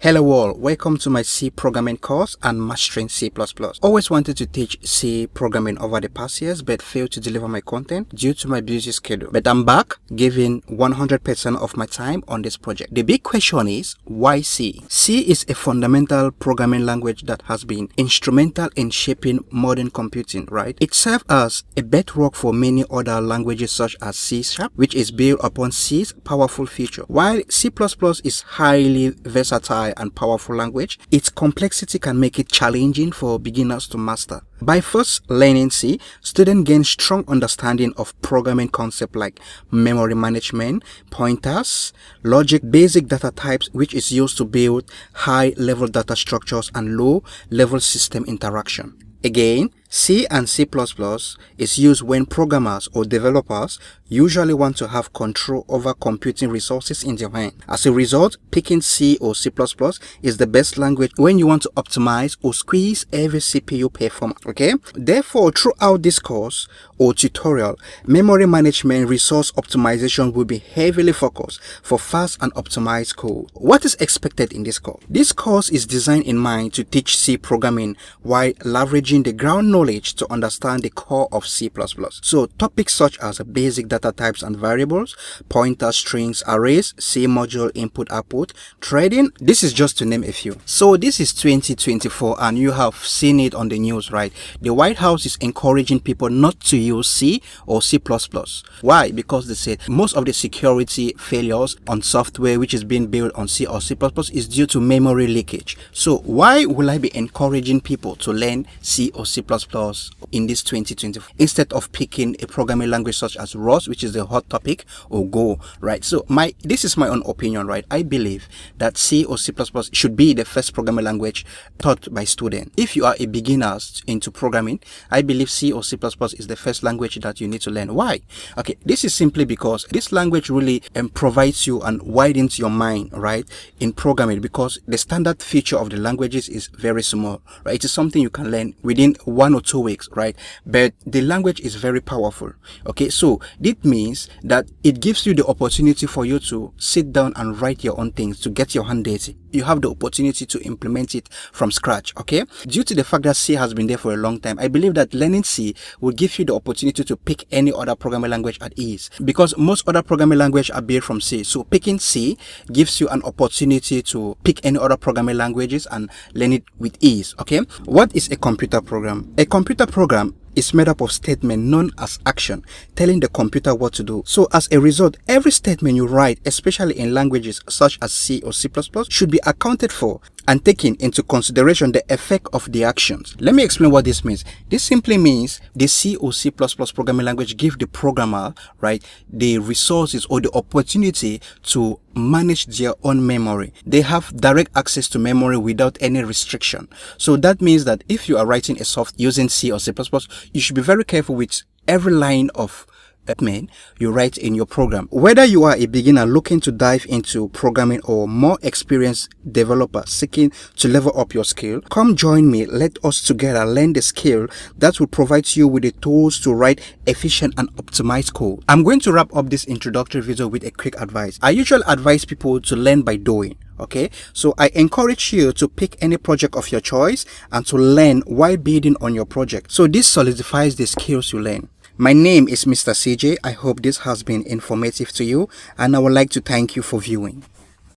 Hello all, welcome to my C programming course and mastering C++. Always wanted to teach C programming over the past years but failed to deliver my content due to my busy schedule. But I'm back, giving 100% of my time on this project. The big question is, why C? C is a fundamental programming language that has been instrumental in shaping modern computing, right? It serves as a bedrock for many other languages such as C#, which is built upon C's powerful feature. While C++ is highly versatile and powerful language, its complexity can make it challenging for beginners to master. By first learning C, students gain strong understanding of programming concepts like memory management, pointers, logic, basic data types, which is used to build high-level data structures and low-level system interaction. Again, C and C++ is used when programmers or developers usually want to have control over computing resources in their hand. As a result, picking C or C++ is the best language when you want to optimize or squeeze every CPU performance. Okay? Therefore, throughout this course or tutorial, memory management resource optimization will be heavily focused for fast and optimized code. What is expected in this course? This course is designed in mind to teach C programming while leveraging the ground knowledge to understand the core of C++. So topics such as basic data types and variables, pointers, strings, arrays, C module, input, output, threading, this is just to name a few. So this is 2024 and you have seen it on the news, right? The White House is encouraging people not to use C or C++. Why? Because they said most of the security failures on software which is being built on C or C++ is due to memory leakage. So why will I be encouraging people to learn C or C++ in this 2024 instead of picking a programming language such as Rust, which is the hot topic, or Go, right? So this is my own opinion, right? I believe that C or C++ should be the first programming language taught by students. If you are a beginner into programming, I believe C or C++ is the first language that you need to learn. Why? Okay, this is simply because this language really provides you and widens your mind, right, in programming, because the standard feature of the languages is very small, right? It is something you can learn within 1 or 2 weeks, right? But the language is very powerful. Okay, so it means that it gives you the opportunity for you to sit down and write your own things, to get your hand dirty. You have the opportunity to implement it from scratch. Okay, due to the fact that C has been there for a long time, I believe that learning C will give you the opportunity to pick any other programming language at ease, because most other programming languages are built from C. So picking C gives you an opportunity to pick any other programming languages and learn it with ease. Okay, what is a computer program? A computer program is made up of statements known as action, telling the computer what to do. So as a result, every statement you write, especially in languages such as C or C++, should be accounted for and taking into consideration the effect of the actions. Let me explain what this means. This simply means the C or C++ programming language give the programmer, right, the resources or the opportunity to manage their own memory. They have direct access to memory without any restriction. So that means that if you are writing a software using C or C++, you should be very careful with every line of statement you write in your program. Whether you are a beginner looking to dive into programming or more experienced developer seeking to level up your skill, come join me. Let us together learn the skill that will provide you with the tools to write efficient and optimized code. I'm going to wrap up this introductory video with a quick advice. I usually advise people to learn by doing. Okay, so I encourage you to pick any project of your choice and to learn while building on your project. So this solidifies the skills you learn. My name is Mr. CJ. I hope this has been informative to you and I would like to thank you for viewing.